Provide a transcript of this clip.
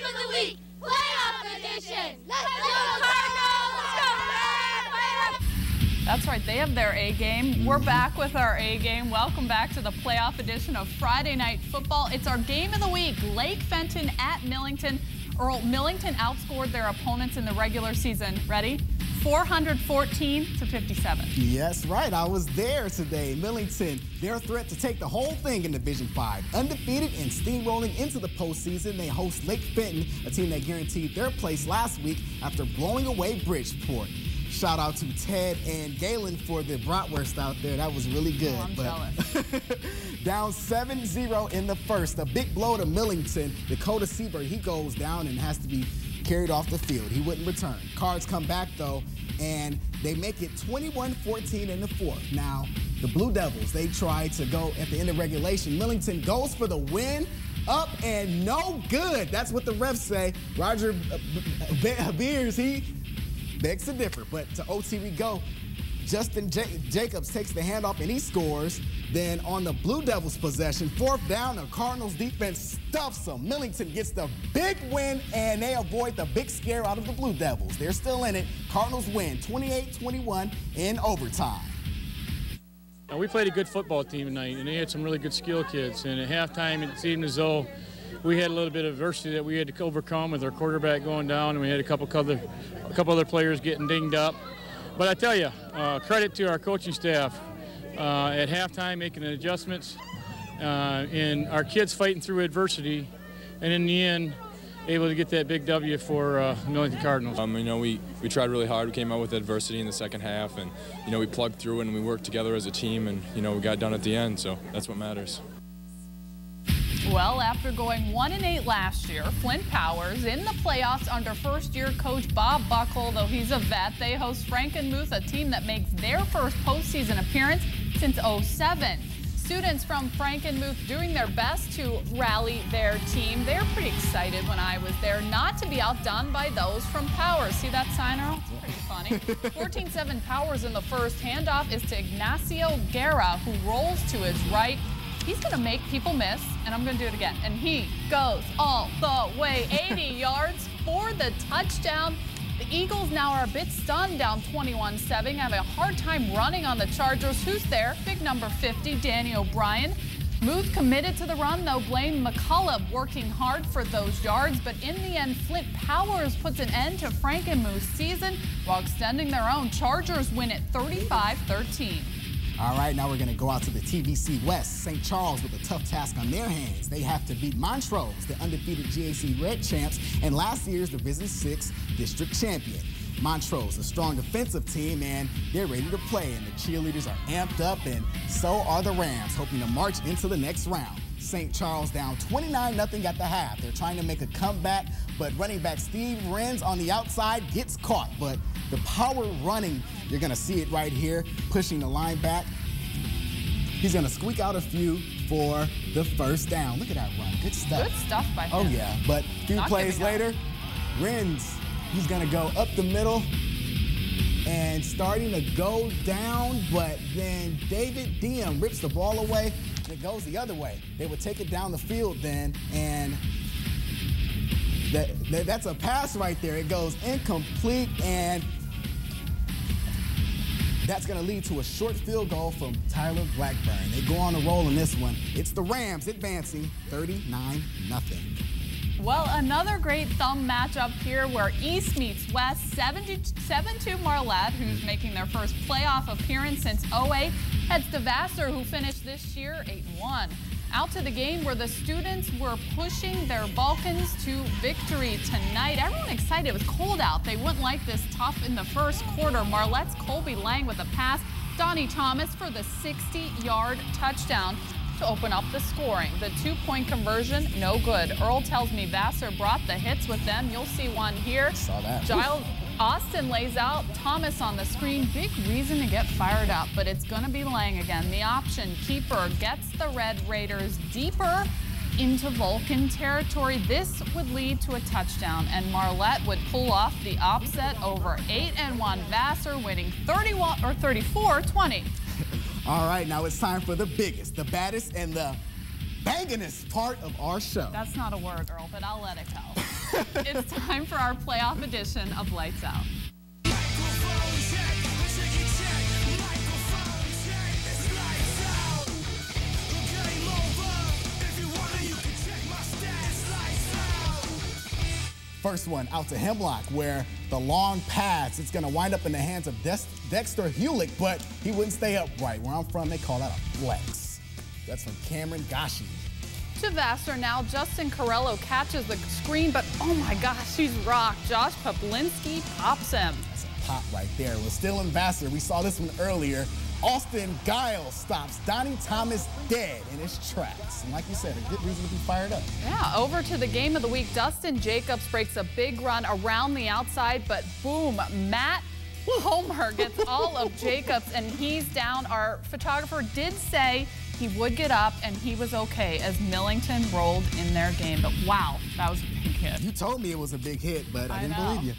of the week, playoff edition. Let's go Cardinals! Let's go Red! That's right, they have their A game. We're back with our A game. Welcome back to the playoff edition of Friday Night Football. It's our game of the week, Lake Fenton at Millington. Earl, Millington outscored their opponents in the regular season. Ready? 414 to 57. Yes, right. I was there today. Millington, their threat to take the whole thing in Division 5. Undefeated and steamrolling into the postseason. They host Lake Fenton, a team that guaranteed their place last week after blowing away Bridgeport. Shout out to Ted and Galen for the bratwurst out there. That was really good. Oh, I'm jealous. Down 7-0 in the first. A big blow to Millington. Dakota Seabird, he goes down and has to be carried off the field. He wouldn't return. Cards come back, though, and they make it 21-14 in the fourth. Now, the Blue Devils, they try to go at the end of regulation. Millington goes for the win. Up and no good. That's what the refs say. Roger Beers, he begs to differ, but to OT we go. Justin Jacobs takes the handoff and he scores. Then on the Blue Devils possession, fourth down, the Cardinals defense stuffs them. Millington gets the big win and they avoid the big scare out of the Blue Devils. They're still in it. Cardinals win 28-21 in overtime. Now, we played a good football team tonight and they had some really good skill kids. And at halftime it seemed as though we had a little bit of adversity that we had to overcome with our quarterback going down, and we had a couple other players getting dinged up. But I tell you, credit to our coaching staff at halftime making adjustments, and our kids fighting through adversity, and in the end, able to get that big W for Millington Cardinals. You know, we tried really hard. We came out with adversity in the second half, and you know, we plugged through and we worked together as a team, and you know, we got done at the end. So that's what matters. Well, after going 1-8 last year, Flint Powers in the playoffs under first-year coach Bob Buckle. Though he's a vet, they host Frankenmuth, a team that makes their first postseason appearance since '07. Students from Frankenmuth doing their best to rally their team. They're pretty excited when I was there, not to be outdone by those from Powers. See that sign, Earl? It's pretty funny. 14-7 Powers in the first. Handoff is to Ignacio Guerra, who rolls to his right. He's going to make people miss, and I'm going to do it again. And he goes all the way, 80 yards for the touchdown. The Eagles now are a bit stunned, down 21-7, have a hard time running on the Chargers. Who's there? Big number 50, Danny O'Brien. Muth committed to the run, though. Blaine McCullough working hard for those yards. But in the end, Flint Powers puts an end to Frankenmuth's season while extending their own. Chargers win it 35-13. All right, now we're going to go out to the TVC West. St. Charles with a tough task on their hands. They have to beat Montrose, the undefeated GAC Red champs, and last year's Division 6 district champion. Montrose, a strong defensive team, and they're ready to play, and the cheerleaders are amped up, and so are the Rams, hoping to march into the next round. St. Charles down 29-0 at the half. They're trying to make a comeback, but running back Steve Renz on the outside gets caught. But the power running, you're going to see it right here, pushing the line back. He's going to squeak out a few for the first down. Look at that run. Good stuff. Good stuff by him. Oh, yeah. But a few plays later, Renz, he's going to go up the middle and starting to go down, but then David Diem rips the ball away, and it goes the other way. They would take it down the field then, and that's a pass right there. It goes incomplete, and that's going to lead to a short field goal from Tyler Blackburn. They go on a roll in this one. It's the Rams advancing 39-0. Well, another great thumb matchup here where East meets West. 7-2 Marlette, who's making their first playoff appearance since '08, heads to Vassar, who finished this year 8-1. Out to the game where the students were pushing their Vulcans to victory tonight. Everyone excited. It was cold out. They wouldn't like this tough in the first quarter. Marlette's Colby Lang with a pass. Donnie Thomas for the 60-yard touchdown to open up the scoring. The two-point conversion, no good. Earl tells me Vassar brought the hits with them. You'll see one here. Saw that. Giles Austin lays out Thomas on the screen. Big reason to get fired up, but it's going to be Lang again. The option keeper gets the Red Raiders deeper into Vulcan territory. This would lead to a touchdown, and Marlette would pull off the upset over 8-1 Vassar, winning 34-20. All right, now it's time for the biggest, the baddest, and the bangingest part of our show. That's not a word, Earl, but I'll let it go. It's time for our playoff edition of Lights Out. First one out to Hemlock, where the long pass, it's going to wind up in the hands of Dexter Hewlick, but he wouldn't stay upright. Where I'm from, they call that a flex. That's from Cameron Gashi. To Vassar now, Justin Carello catches the screen, but oh my gosh, he's rocked. Josh Poplinski pops him. That's a pop right there. Well, still in Vassar, we saw this one earlier. Austin Giles stops Donnie Thomas dead in his tracks. And like you said, a good reason to be fired up. Yeah, over to the game of the week. Dustin Jacobs breaks a big run around the outside, but boom, Matt Homer gets all of Jacobs, and he's down. Our photographer did say he would get up, and he was okay as Millington rolled in their game. But wow, that was a big hit. You told me it was a big hit, but I didn't believe you.